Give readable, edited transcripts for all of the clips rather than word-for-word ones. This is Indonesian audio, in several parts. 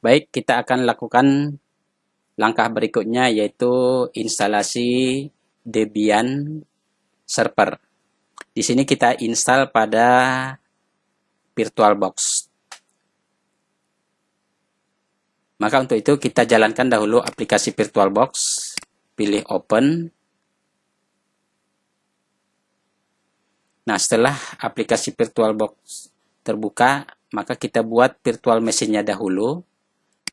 Baik, kita akan lakukan langkah berikutnya yaitu instalasi Debian server. Di sini kita install pada VirtualBox. Maka untuk itu kita jalankan dahulu aplikasi VirtualBox, pilih Open. Nah, setelah aplikasi VirtualBox terbuka, maka kita buat virtual machine-nya dahulu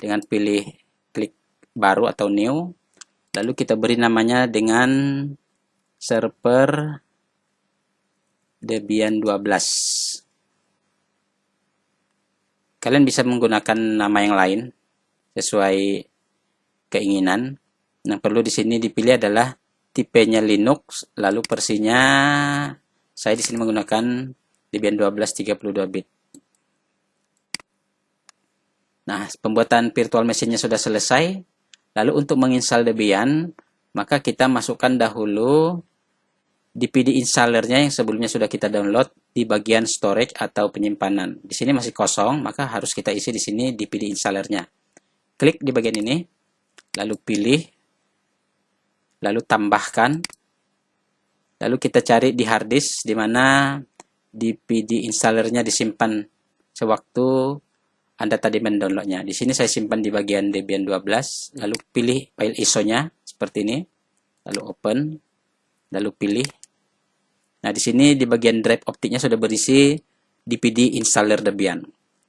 dengan pilih klik baru atau new. Lalu kita beri namanya dengan server Debian 12. Kalian bisa menggunakan nama yang lain sesuai keinginan. Yang perlu di sini dipilih adalah tipenya Linux, lalu versinya saya di sini menggunakan Debian 12 32 bit. Nah, pembuatan virtual machine-nya sudah selesai. Lalu untuk menginstal Debian, maka kita masukkan dahulu DPD installernya yang sebelumnya sudah kita download di bagian storage atau penyimpanan. Di sini masih kosong, maka harus kita isi di sini DPD installernya. Klik di bagian ini, lalu pilih, lalu tambahkan, lalu kita cari di hard disk di mana DPD installernya disimpan sewaktu Anda tadi mendownloadnya. Di sini saya simpan di bagian Debian 12, lalu pilih file ISO-nya seperti ini, lalu open, lalu pilih. Nah, di sini di bagian drive optiknya sudah berisi DPD installer Debian.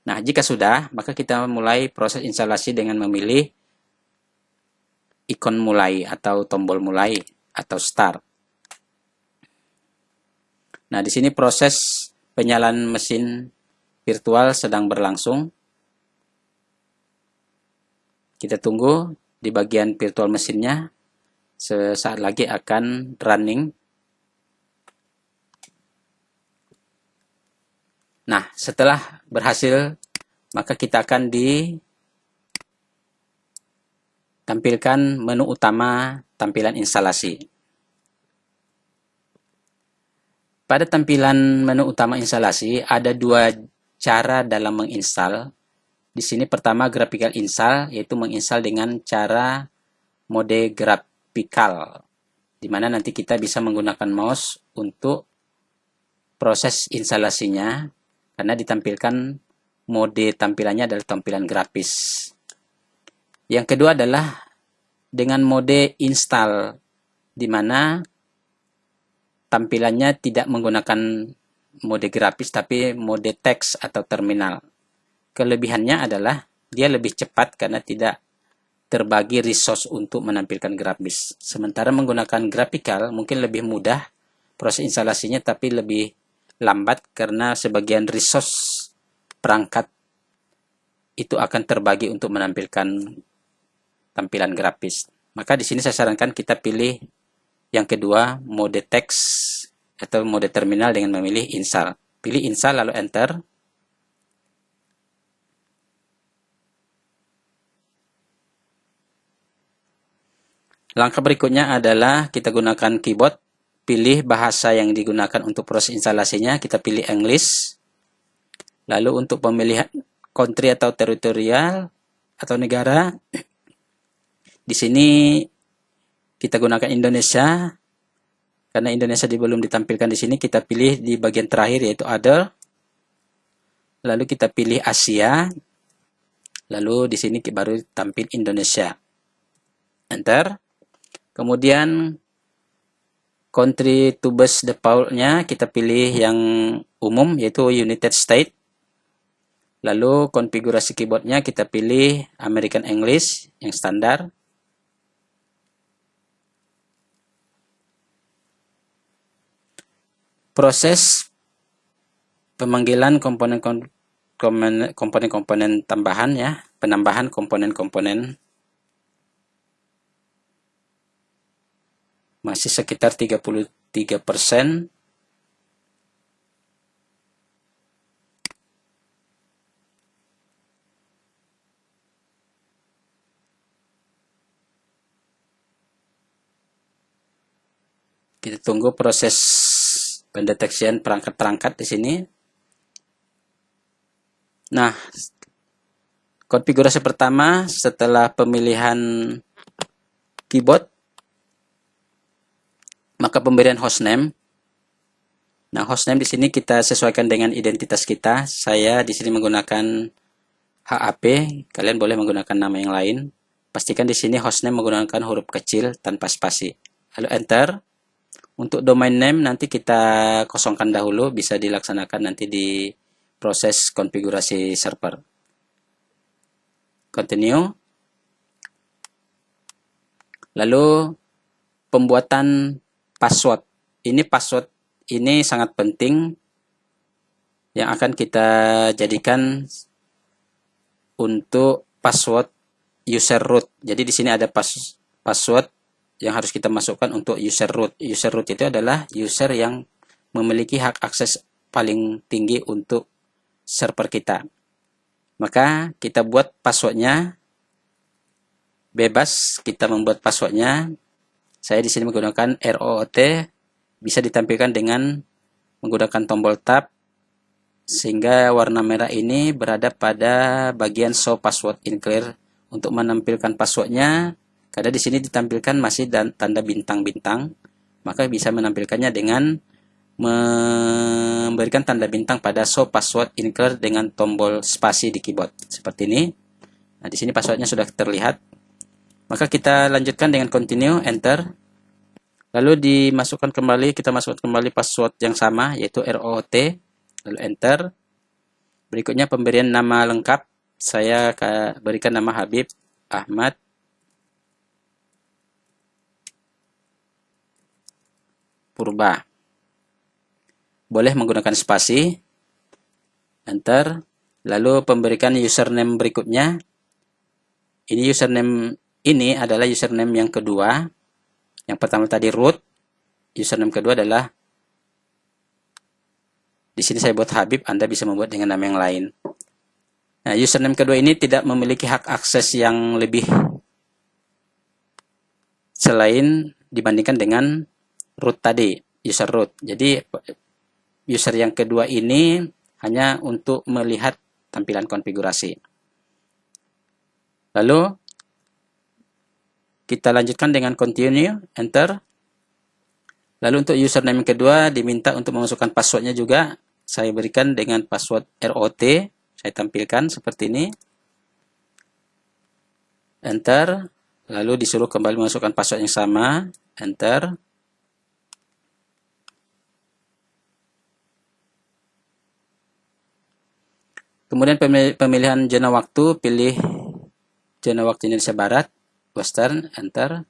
Nah, jika sudah, maka kita mulai proses instalasi dengan memilih ikon mulai atau tombol mulai atau start. Nah, di sini proses penyalaan mesin virtual sedang berlangsung. Kita tunggu di bagian virtual mesinnya, sesaat lagi akan running. Nah, setelah berhasil, maka kita akan ditampilkan menu utama tampilan instalasi. Pada tampilan menu utama instalasi, ada dua cara dalam menginstal. Di sini pertama graphical install, yaitu menginstal dengan cara mode graphical, di mana nanti kita bisa menggunakan mouse untuk proses instalasinya, karena ditampilkan mode tampilannya adalah tampilan grafis. Yang kedua adalah dengan mode install, di mana tampilannya tidak menggunakan mode grafis, tapi mode teks atau terminal. Kelebihannya adalah dia lebih cepat karena tidak terbagi resource untuk menampilkan grafis. Sementara menggunakan graphical mungkin lebih mudah proses instalasinya, tapi lebih lambat karena sebagian resource perangkat itu akan terbagi untuk menampilkan tampilan grafis. Maka di sini saya sarankan kita pilih yang kedua, mode teks atau mode terminal dengan memilih install. Pilih install lalu enter. Langkah berikutnya adalah kita gunakan keyboard, pilih bahasa yang digunakan untuk proses instalasinya, kita pilih English. Lalu untuk pemilihan country atau teritorial atau negara, di sini kita gunakan Indonesia. Karena Indonesia belum ditampilkan di sini, kita pilih di bagian terakhir yaitu other. Lalu kita pilih Asia. Lalu di sini baru tampil Indonesia. Enter. Kemudian country to bus default-nya kita pilih yang umum yaitu United States. Lalu konfigurasi keyboardnya kita pilih American English yang standar. Proses pemanggilan komponen-komponen tambahan ya, penambahan komponen-komponen masih sekitar 33%. Kita tunggu proses pendeteksian perangkat-perangkat di sini. Nah, Konfigurasi pertama setelah pemilihan keyboard, maka pemberian hostname. Nah, hostname di sini kita sesuaikan dengan identitas kita. Saya di sini menggunakan HAP, kalian boleh menggunakan nama yang lain. Pastikan di sini hostname menggunakan huruf kecil tanpa spasi. Lalu enter. Untuk domain name nanti kita kosongkan dahulu, bisa dilaksanakan nanti di proses konfigurasi server. Continue. Lalu pembuatan password. Password ini sangat penting yang akan kita jadikan untuk password user root. Jadi di sini ada password yang harus kita masukkan untuk user root. User root itu adalah user yang memiliki hak akses paling tinggi untuk server kita. Maka kita buat passwordnya bebas, kita membuat passwordnya. Saya di sini menggunakan ROOT, bisa ditampilkan dengan menggunakan tombol tab, sehingga warna merah ini berada pada bagian show password in clear. Untuk menampilkan passwordnya, karena di sini ditampilkan masih tanda bintang-bintang, maka bisa menampilkannya dengan memberikan tanda bintang pada show password in clear dengan tombol spasi di keyboard seperti ini. Nah, di sini passwordnya sudah terlihat. Maka kita lanjutkan dengan continue, enter. Lalu kita masukkan kembali password yang sama, yaitu ROT, lalu enter. Berikutnya pemberian nama lengkap, saya berikan nama Habib Ahmad Purba. Boleh menggunakan spasi, enter. Lalu pemberikan username berikutnya. Ini adalah username yang kedua. Yang pertama tadi root, username kedua adalah, di sini saya buat Habib, Anda bisa membuat dengan nama yang lain. Nah, username kedua ini tidak memiliki hak akses yang lebih selain dibandingkan dengan root tadi, user root. Jadi user yang kedua ini hanya untuk melihat tampilan konfigurasi. Lalu kita lanjutkan dengan continue, enter. Lalu untuk username yang kedua diminta untuk memasukkan passwordnya juga. Saya berikan dengan password ROT, saya tampilkan seperti ini. Enter. Lalu disuruh kembali memasukkan password yang sama, enter. Kemudian pemilihan zona waktu, pilih zona waktu Indonesia Barat, Western, enter.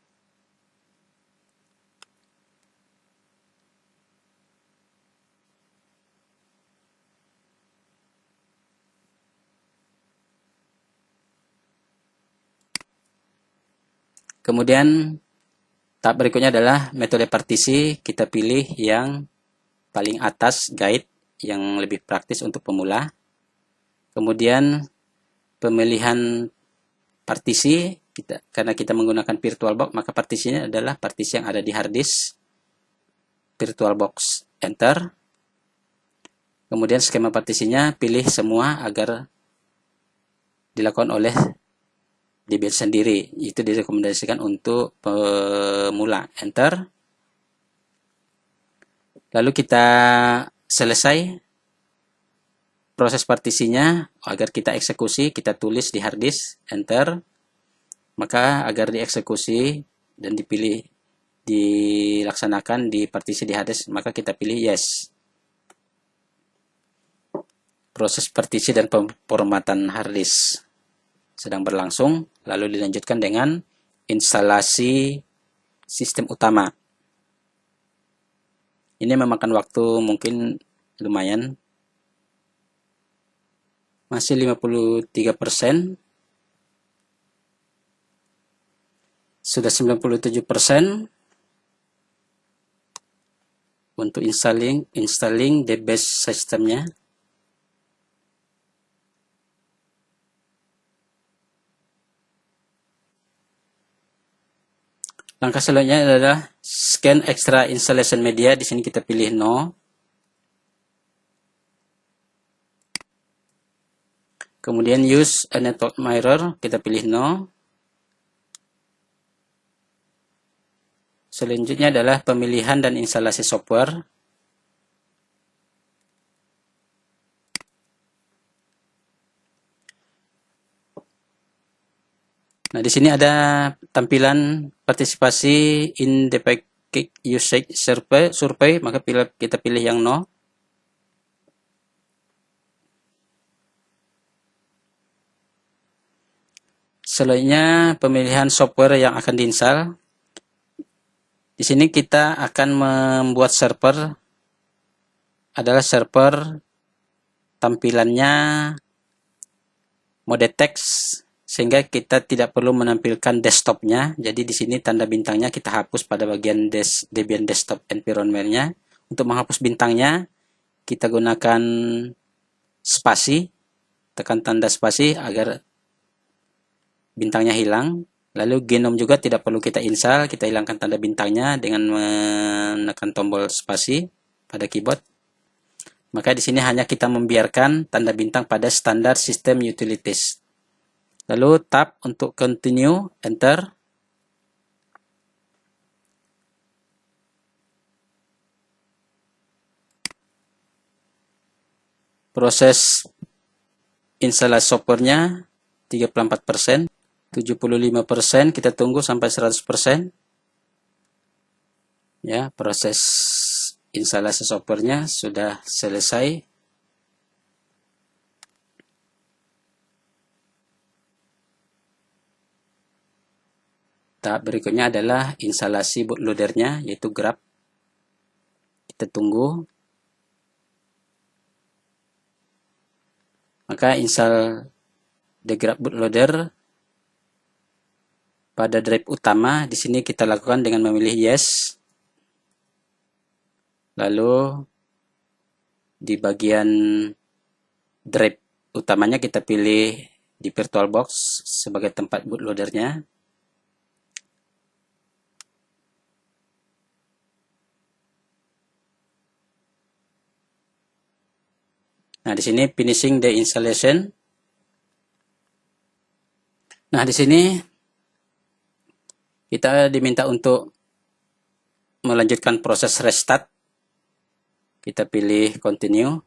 Kemudian tahap berikutnya adalah metode partisi. Kita pilih yang paling atas, guide, yang lebih praktis untuk pemula. Kemudian pemilihan partisi, karena kita menggunakan VirtualBox, maka partisinya adalah partisi yang ada di hard disk VirtualBox, enter. Kemudian skema partisinya pilih semua agar dilakukan oleh DBL sendiri. Itu direkomendasikan untuk pemula, enter. Lalu kita selesai proses partisinya. Agar kita eksekusi, kita tulis di hard disk, enter. Maka agar dieksekusi dan dilaksanakan di partisi di hard disk, maka kita pilih yes. Proses partisi dan pemformatan hard disk sedang berlangsung, lalu dilanjutkan dengan instalasi sistem utama. Ini memakan waktu mungkin lumayan, masih 53%, sudah 97% untuk installing the base sistemnya. Langkah selanjutnya adalah scan extra installation media. Di sini kita pilih no. Kemudian use a network mirror, kita pilih no. Selanjutnya adalah pemilihan dan instalasi software. Nah, di sini ada tampilan partisipasi in the package usage survey, maka kita pilih yang no. Selanjutnya pemilihan software yang akan diinstal. Di sini kita akan membuat server, adalah server tampilannya mode teks, sehingga kita tidak perlu menampilkan desktopnya. Jadi di sini tanda bintangnya kita hapus pada bagian Debian Desktop Environment-nya. Untuk menghapus bintangnya, kita gunakan spasi, tekan tanda spasi agar bintangnya hilang. Lalu Genome juga tidak perlu kita install, kita hilangkan tanda bintangnya dengan menekan tombol spasi pada keyboard. Maka di sini hanya kita membiarkan tanda bintang pada standar sistem utilities. Lalu tap untuk continue, enter. Proses instalasi softwarenya 34%, 75% kita tunggu sampai 100%. Ya, proses instalasi softwarenya sudah selesai. Tahap berikutnya adalah instalasi bootloadernya, yaitu Grub. Kita tunggu. Maka install the Grub bootloader pada drive utama. Di sini kita lakukan dengan memilih yes. Lalu di bagian drive utamanya kita pilih di VirtualBox sebagai tempat bootloadernya. Nah, di sini finishing the installation. Nah, di sini kita diminta untuk melanjutkan proses restart. Kita pilih continue.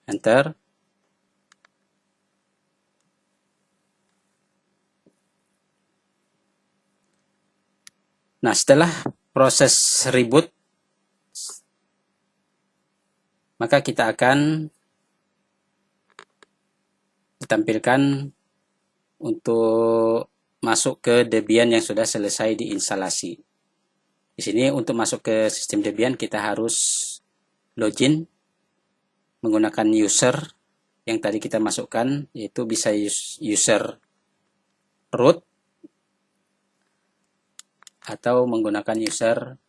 Enter. Nah, setelah proses reboot, maka kita akan ditampilkan untuk masuk ke Debian yang sudah selesai diinstalasi. Di sini untuk masuk ke sistem Debian kita harus login menggunakan user yang tadi kita masukkan, yaitu bisa user root atau menggunakan user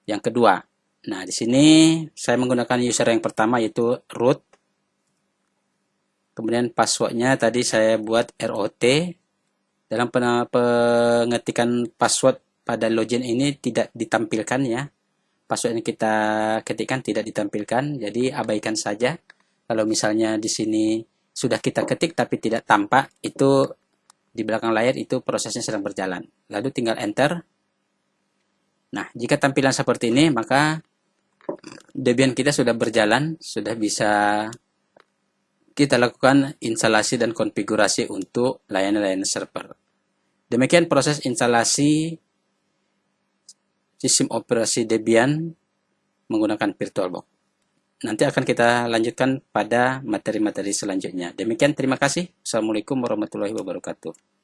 yang kedua. Nah, di sini saya menggunakan user yang pertama yaitu root. Kemudian passwordnya tadi saya buat ROT. Dalam pengetikan password pada login ini tidak ditampilkan ya. Password yang kita ketikkan tidak ditampilkan, jadi abaikan saja. Kalau misalnya di sini sudah kita ketik tapi tidak tampak, itu di belakang layar itu prosesnya sedang berjalan. Lalu tinggal enter. Nah, jika tampilan seperti ini, maka Debian kita sudah berjalan, sudah bisa kita lakukan instalasi dan konfigurasi untuk layanan-layanan server. Demikian proses instalasi sistem operasi Debian menggunakan VirtualBox. Nanti akan kita lanjutkan pada materi-materi selanjutnya. Demikian, terima kasih. Assalamualaikum warahmatullahi wabarakatuh.